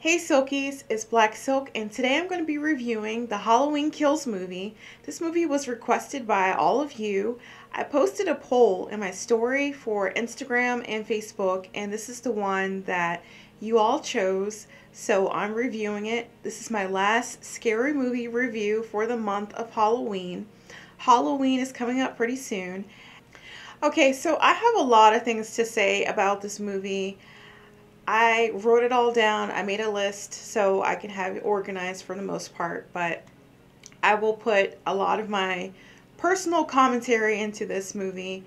Hey Silkies, it's Black Silk, and today I'm going to be reviewing the Halloween Kills movie. This movie was requested by all of you. I posted a poll in my story for Instagram and Facebook, and this is the one that you all chose, so I'm reviewing it. This is my last scary movie review for the month of Halloween. Halloween is coming up pretty soon. Okay, so I have a lot of things to say about this movie. I wrote it all down. I made a list so I can have it organized for the most part, but I will put a lot of my personal commentary into this movie,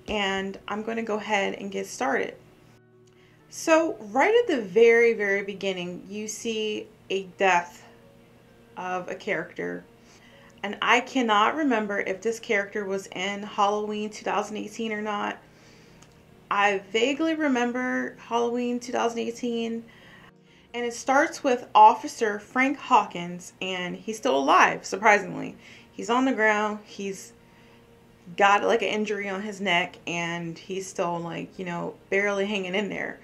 and I'm going to go ahead and get started. So, right at the very, very beginning, you see a death of a character, and I cannot remember if this character was in Halloween 2018 or not. I vaguely remember Halloween 2018, and it starts with Officer Frank Hawkins, and he's still alive, surprisingly. He's on the ground, he's got like an injury on his neck, and he's still like, barely hanging in there.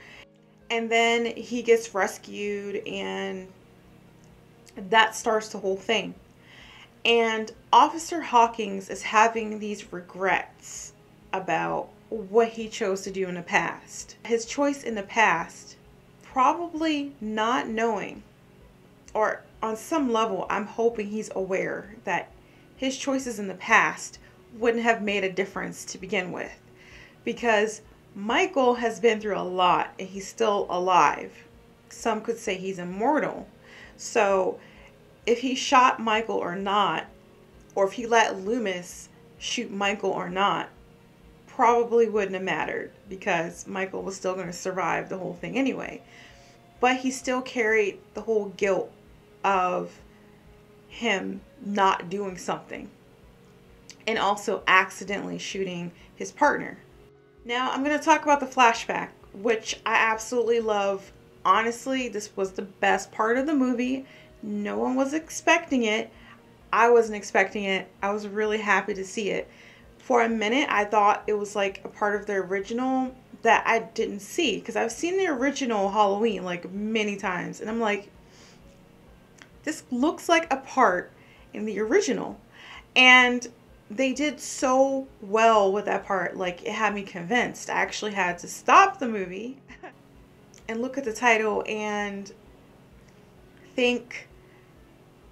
And then he gets rescued, and that starts the whole thing. And Officer Hawkins is having these regrets about what he chose to do in the past. His choice in the past, probably not knowing, or on some level, I'm hoping he's aware that his choices in the past wouldn't have made a difference to begin with. Because Michael has been through a lot and he's still alive. Some could say he's immortal. So if he shot Michael or not, or if he let Loomis shoot Michael or not, probably wouldn't have mattered because Michael was still going to survive the whole thing anyway. But he still carried the whole guilt of him not doing something and also accidentally shooting his partner. Now I'm going to talk about the flashback, which I absolutely love. Honestly, this was the best part of the movie. No one was expecting it. I wasn't expecting it. I was really happy to see it. For a minute, I thought it was like a part of the original that I didn't see, because I've seen the original Halloween like many times, and I'm like, this looks like a part in the original. And they did so well with that part. Like, it had me convinced. I actually had to stop the movie and look at the title and think,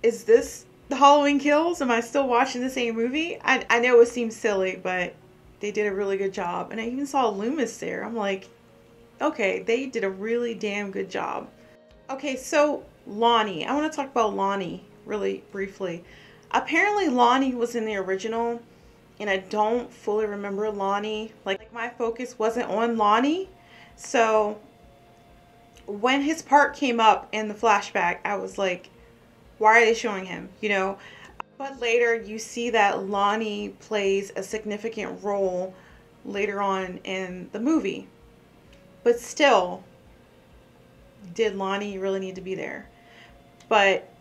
is this the Halloween Kills? Am I still watching the same movie? I know it seems silly, but they did a really good job. And I even saw Loomis there. I'm like, okay, they did a really damn good job. Okay, so Lonnie. I want to talk about Lonnie really briefly. Apparently Lonnie was in the original, and I don't fully remember Lonnie. Like my focus wasn't on Lonnie. So when his part came up in the flashback, I was like, why are they showing him? But later you see that Lonnie plays a significant role later on in the movie. But still, did Lonnie really need to be there? But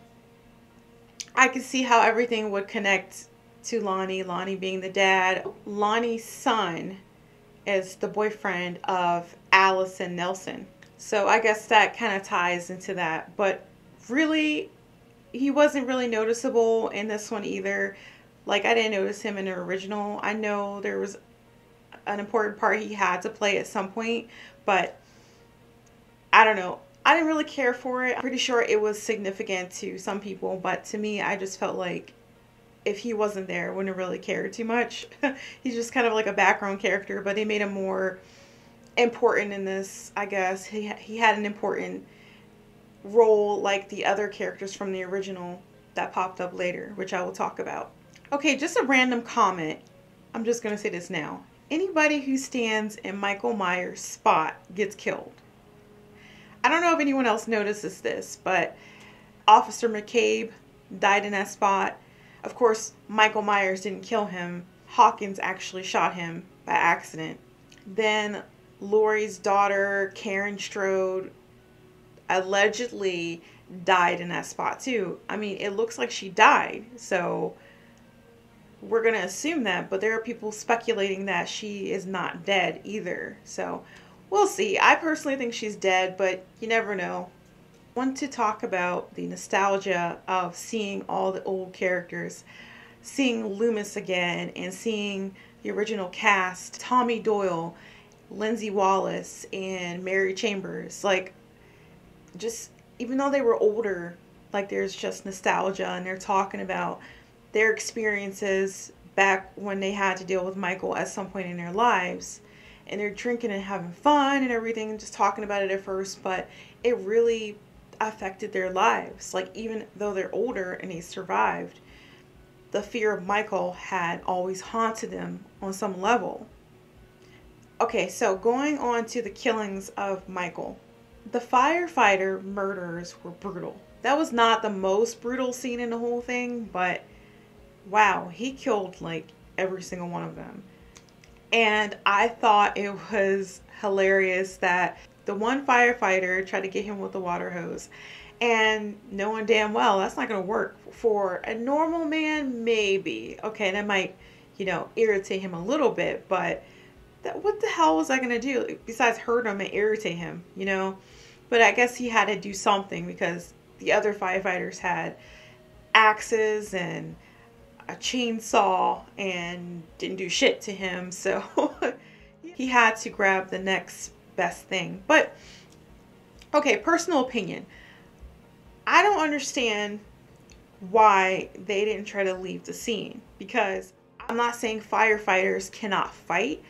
I could see how everything would connect to Lonnie. Lonnie being the dad. Lonnie's son is the boyfriend of Allison Nelson. So I guess that kind of ties into that. But really, he wasn't really noticeable in this one either. Like, I didn't notice him in the original. I know there was an important part he had to play at some point, but I don't know. I didn't really care for it. I'm pretty sure it was significant to some people, but to me, I just felt like if he wasn't there, I wouldn't really care too much. He's just kind of like a background character, but they made him more important in this, I guess. He had an important role like the other characters from the original that popped up later, which I will talk about. Okay, just a random comment. I'm just going to say this now. Anybody who stands in Michael Myers' spot gets killed. I don't know if anyone else notices this, but Officer McCabe died in that spot. Of course, Michael Myers didn't kill him. Hawkins actually shot him by accident. Then Laurie's daughter, Karen Strode, allegedly died in that spot too. I mean, it looks like she died, so we're going to assume that, but there are people speculating that she is not dead either. So we'll see. I personally think she's dead, but you never know. Want to talk about the nostalgia of seeing all the old characters, seeing Loomis again, and seeing the original cast, Tommy Doyle, Lindsay Wallace, and Mary Chambers. Like, just even though they were older, like there's just nostalgia, and they're talking about their experiences back when they had to deal with Michael at some point in their lives. And they're drinking and having fun and everything, and just talking about it at first, but it really affected their lives. Like, even though they're older and they survived, the fear of Michael had always haunted them on some level. Okay, so going on to the killings of Michael. The firefighter murders were brutal. That was not the most brutal scene in the whole thing, but wow, he killed like every single one of them. And I thought it was hilarious that the one firefighter tried to get him with the water hose, and knowing damn well that's not going to work. For a normal man, maybe. Okay, that might, irritate him a little bit, but what the hell was I going to do besides hurt him and irritate him, But I guess he had to do something because the other firefighters had axes and a chainsaw and didn't do shit to him. So he had to grab the next best thing. But, okay, personal opinion. I don't understand why they didn't try to leave the scene. Because I'm not saying firefighters cannot fight,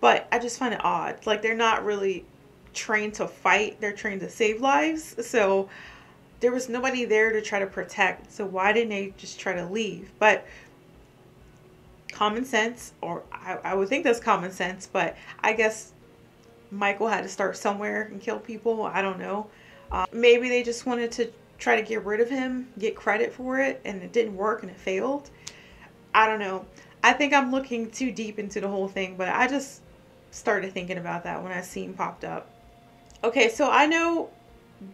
but I just find it odd. Like, they're not really trained to fight. They're trained to save lives. So there was nobody there to try to protect. So why didn't they just try to leave? But common sense, or I would think that's common sense, but I guess Michael had to start somewhere and kill people. I don't know. Maybe they just wanted to try to get rid of him, get credit for it, and it didn't work and it failed. I don't know. I think I'm looking too deep into the whole thing, but I just started thinking about that when that scene popped up. Okay, so I know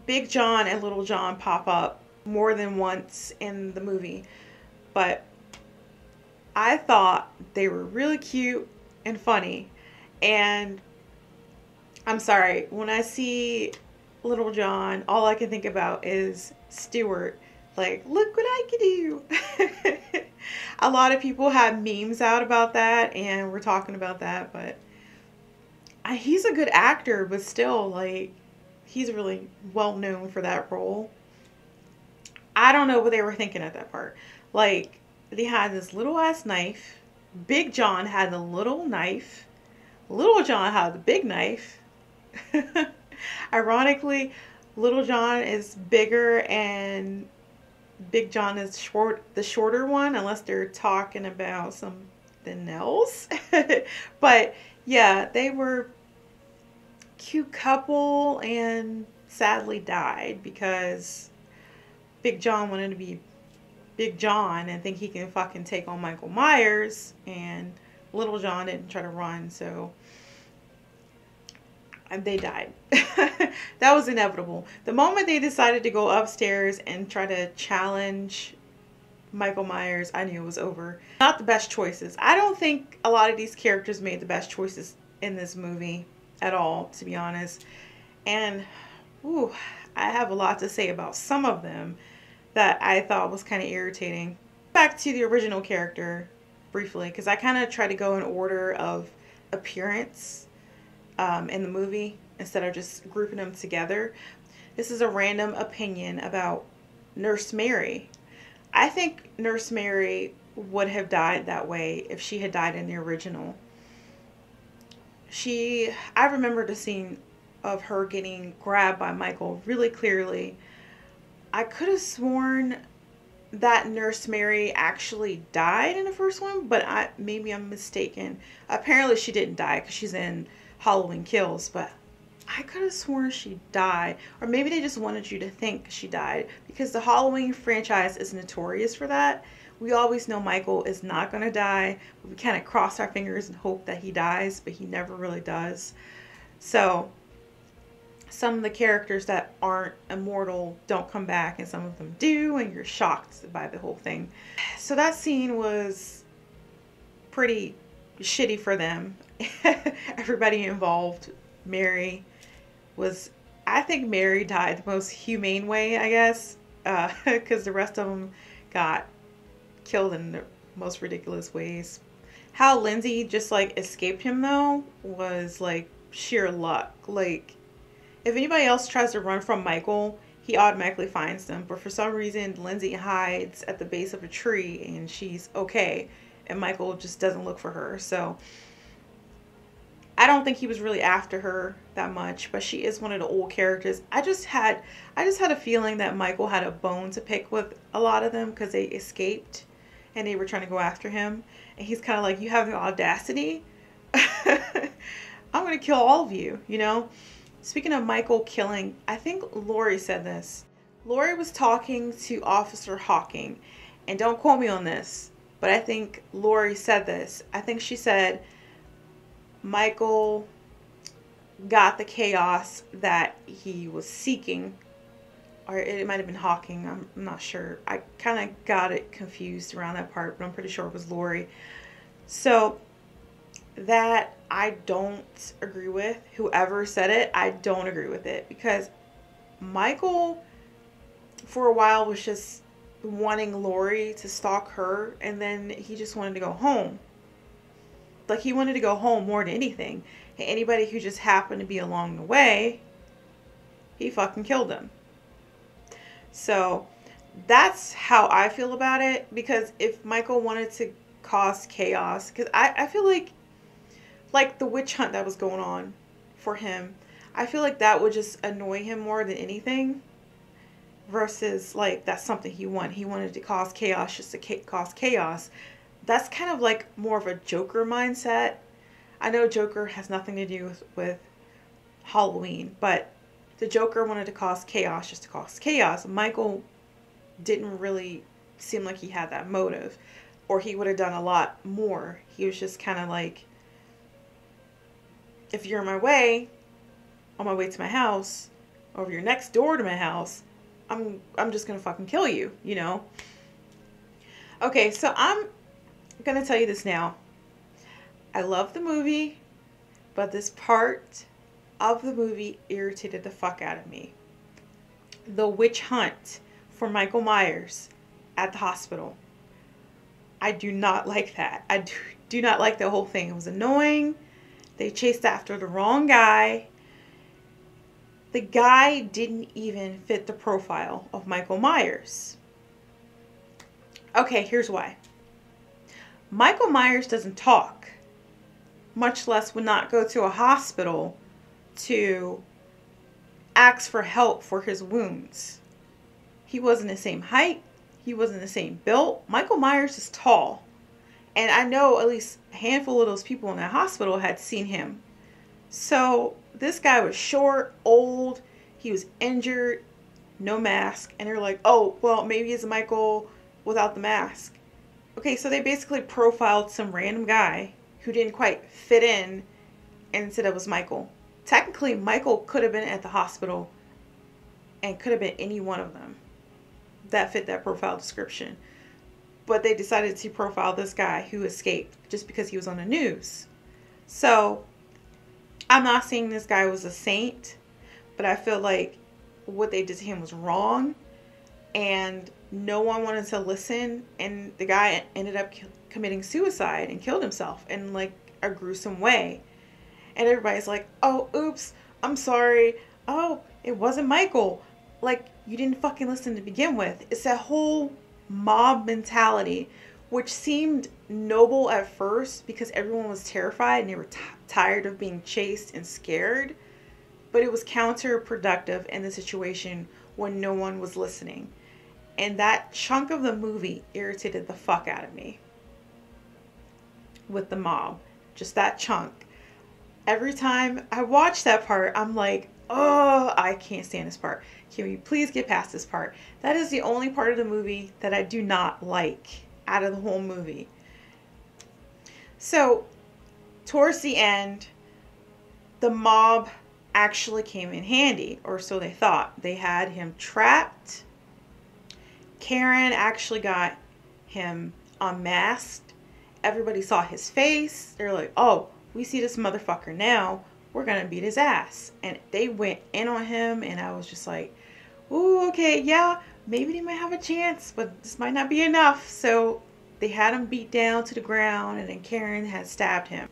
Big John and Little John pop up more than once in the movie, but I thought they were really cute and funny. And I'm sorry, when I see Little John, all I can think about is Stuart. Like, look what I can do. A lot of people have memes out about that, and we're talking about that, but he's a good actor, but still, like, he's really well known for that role. I don't know what they were thinking at that part. Like, they had this little ass knife. Big John had the little knife. Little John had the big knife. Ironically, Little John is bigger and Big John is the shorter one, unless they're talking about something else. But yeah, they were cute couple and sadly died because Big John wanted to be Big John and think he can fucking take on Michael Myers, and Little John didn't try to run, so they died. That was inevitable. The moment they decided to go upstairs and try to challenge Michael Myers, I knew it was over. Not the best choices. I don't think a lot of these characters made the best choices in this movie at all, to be honest. And I have a lot to say about some of them that I thought was kind of irritating. Back to the original character briefly, because I kind of try to go in order of appearance in the movie instead of just grouping them together. This is a random opinion about Nurse Mary. I think Nurse Mary would have died that way if she had died in the original. I remember the scene of her getting grabbed by Michael really clearly. I could have sworn that Nurse Mary actually died in the first one, but maybe I'm mistaken. Apparently she didn't die because she's in Halloween Kills, but I could have sworn she died. Or maybe they just wanted you to think she died, because the Halloween franchise is notorious for that. We always know Michael is not going to die. We kind of cross our fingers and hope that he dies, but he never really does. So some of the characters that aren't immortal don't come back, and some of them do, and you're shocked by the whole thing. So that scene was pretty shitty for them. Everybody involved. Mary was I think Mary died the most humane way, I guess, because the rest of them got killed in the most ridiculous ways. How Lindsay just like escaped him though was like sheer luck. Like if anybody else tries to run from Michael, he automatically finds them. But for some reason, Lindsay hides at the base of a tree and she's okay, and Michael just doesn't look for her. So I don't think he was really after her that much, but she is one of the old characters. I just had a feeling that Michael had a bone to pick with a lot of them because they escaped and they were trying to go after him. And he's kind of like, you have the audacity? I'm going to kill all of you, you know? Speaking of Michael killing, I think Lori said this. Lori was talking to Officer Hawking, and don't quote me on this, but I think Lori said this. I think she said Michael got the chaos that he was seeking, or it might have been Hawking. I'm not sure. I kind of got it confused around that part, but I'm pretty sure it was Lori. So that I don't agree with. Whoever said it, I don't agree with it, because Michael for a while was just wanting Lori to stalk her, and then he just wanted to go home. Like he wanted to go home more than anything. And anybody who just happened to be along the way, he fucking killed them. So that's how I feel about it, because if Michael wanted to cause chaos, because I feel like the witch hunt that was going on for him, I feel like that would just annoy him more than anything, versus like that's something he wanted. He wanted to cause chaos just to cause chaos. That's kind of like more of a Joker mindset. I know Joker has nothing to do with Halloween, but the Joker wanted to cause chaos just to cause chaos. Michael didn't really seem like he had that motive, or he would have done a lot more. He was just kind of like, if you're in my way, on my way to my house, or if you're next door to my house, I'm just gonna fucking kill you, you know? Okay, so I'm gonna tell you this now. I love the movie, but this part of the movie irritated the fuck out of me. The witch hunt for Michael Myers at the hospital. I do not like that. I do not like the whole thing. It was annoying. They chased after the wrong guy. The guy didn't even fit the profile of Michael Myers. Okay, here's why. Michael Myers doesn't talk, much less would not go to a hospital to ask for help for his wounds. He wasn't the same height. He wasn't the same build. Michael Myers is tall. And I know at least a handful of those people in that hospital had seen him. So this guy was short, old. He was injured, no mask. And they're like, oh, well, maybe it's Michael without the mask. Okay, so they basically profiled some random guy who didn't quite fit in and said it was Michael. Technically, Michael could have been at the hospital and could have been any one of them that fit that profile description. But they decided to profile this guy who escaped just because he was on the news. So I'm not saying this guy was a saint, but I feel like what they did to him was wrong. And no one wanted to listen, and the guy ended up committing suicide and killed himself in like a gruesome way. And everybody's like, oh, oops, I'm sorry. Oh, it wasn't Michael. Like, you didn't fucking listen to begin with. It's that whole mob mentality, which seemed noble at first because everyone was terrified and they were tired of being chased and scared. But it was counterproductive in the situation when no one was listening. And that chunk of the movie irritated the fuck out of me. With the mob. Just that chunk. Every time I watch that part, I'm like, oh, I can't stand this part. Can we please get past this part? That is the only part of the movie that I do not like out of the whole movie. So, towards the end, the mob actually came in handy, or so they thought. They had him trapped. Karen actually got him unmasked. Everybody saw his face. They're like, oh, we see this motherfucker now. we're gonna beat his ass. And they went in on him, and I was just like, ooh, okay, yeah, maybe they might have a chance, but this might not be enough. So they had him beat down to the ground, and then Karen had stabbed him.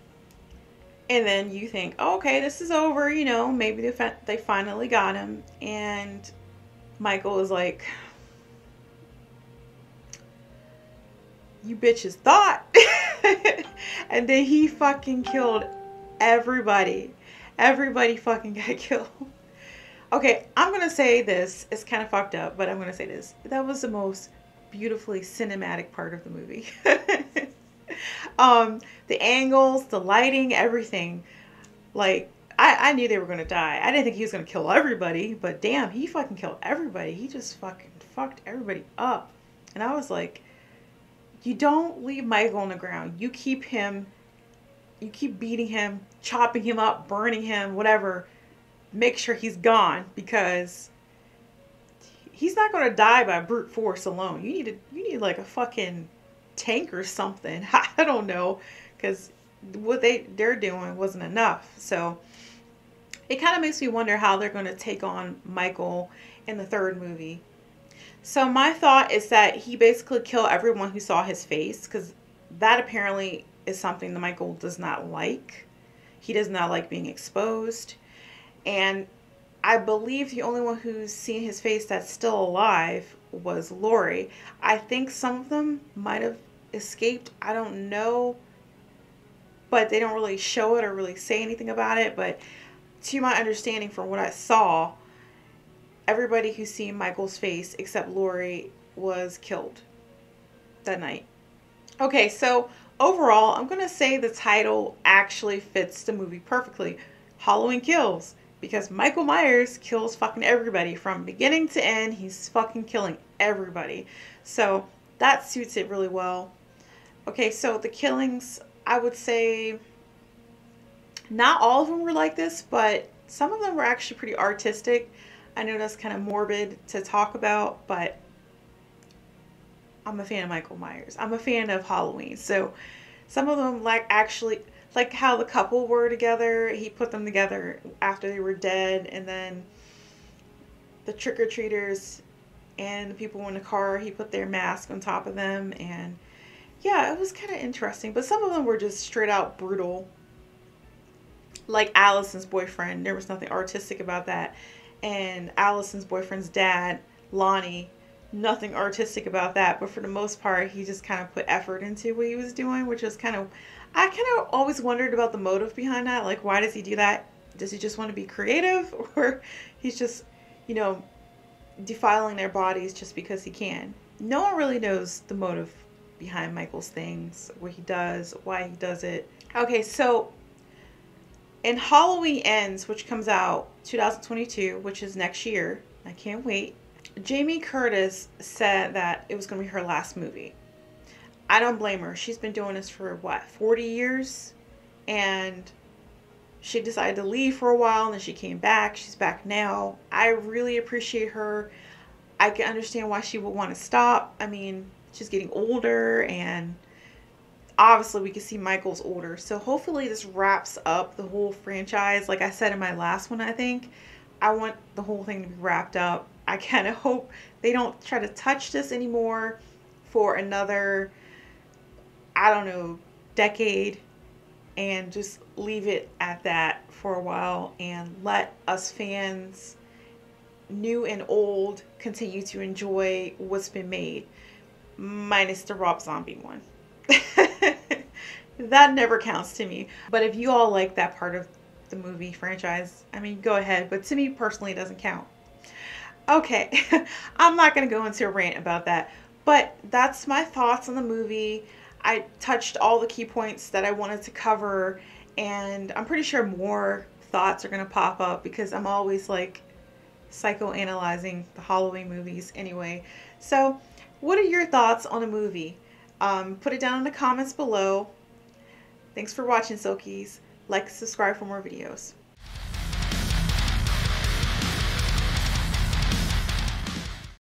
And then you think, oh, okay, this is over, you know, maybe they finally got him. And Michael is like, you bitches thought. And then he fucking killed everybody. Everybody fucking got killed. Okay, I'm gonna say this. It's kind of fucked up, but I'm gonna say this. That was the most beautifully cinematic part of the movie. The angles, the lighting, everything. Like, I knew they were gonna die. I didn't think he was gonna kill everybody, but damn, he fucking killed everybody. He just fucking fucked everybody up. And I was like, you don't leave Michael on the ground. You keep beating him, chopping him up, burning him, whatever. Make sure he's gone, because he's not going to die by brute force alone. You need like a fucking tank or something. I don't know, because what they're doing wasn't enough. So it kind of makes me wonder how they're going to take on Michael in the third movie. So my thought is that he basically killed everyone who saw his face, because that apparently is something that Michael does not like. He does not like being exposed. And I believe the only one who's seen his face that's still alive was Lori. I think some of them might have escaped. I don't know. But they don't really show it or really say anything about it. But to my understanding, from what I saw, everybody who's seen Michael's face except Lori was killed that night. Okay, so overall, I'm going to say the title actually fits the movie perfectly. Halloween Kills. Because Michael Myers kills fucking everybody from beginning to end. He's fucking killing everybody. So that suits it really well. Okay, so the killings, I would say not all of them were like this, but some of them were actually pretty artistic. I know that's kind of morbid to talk about, but I'm a fan of Michael Myers. I'm a fan of Halloween. So some of them like how the couple were together. He put them together after they were dead, and then the trick-or-treaters and the people in the car, he put their mask on top of them. And yeah, it was kind of interesting, but some of them were just straight out brutal. Like Allison's boyfriend, there was nothing artistic about that. And Allison's boyfriend's dad, Lonnie, nothing artistic about that. But for the most part, he just kind of put effort into what he was doing, which was I kind of always wondered about the motive behind that. Like, why does he do that? Does he just want to be creative? Or he's just, you know, defiling their bodies just because he can? No one really knows the motive behind Michael's things, what he does, why he does it. Okay, so in Halloween Ends, which comes out 2022, which is next year, I can't wait, Jamie Curtis said that it was going to be her last movie. I don't blame her. She's been doing this for, what, 40 years? And she decided to leave for a while, and then she came back. She's back now. I really appreciate her. I can understand why she would want to stop. I mean, she's getting older, and obviously we can see Michael's older. So hopefully this wraps up the whole franchise. Like I said in my last one, I think I want the whole thing to be wrapped up. I kind of hope they don't try to touch this anymore for another, I don't know, decade, and just leave it at that for a while and let us fans, new and old, continue to enjoy what's been made, minus the Rob Zombie one. That never counts to me. But if you all like that part of the movie franchise, I mean, go ahead. But to me personally, it doesn't count. Okay, I'm not going to go into a rant about that. But that's my thoughts on the movie. I touched all the key points that I wanted to cover. And I'm pretty sure more thoughts are going to pop up, because I'm always like psychoanalyzing the Halloween movies anyway. So what are your thoughts on the movie? Put it down in the comments below. Thanks for watching, Silkies. Like, subscribe for more videos.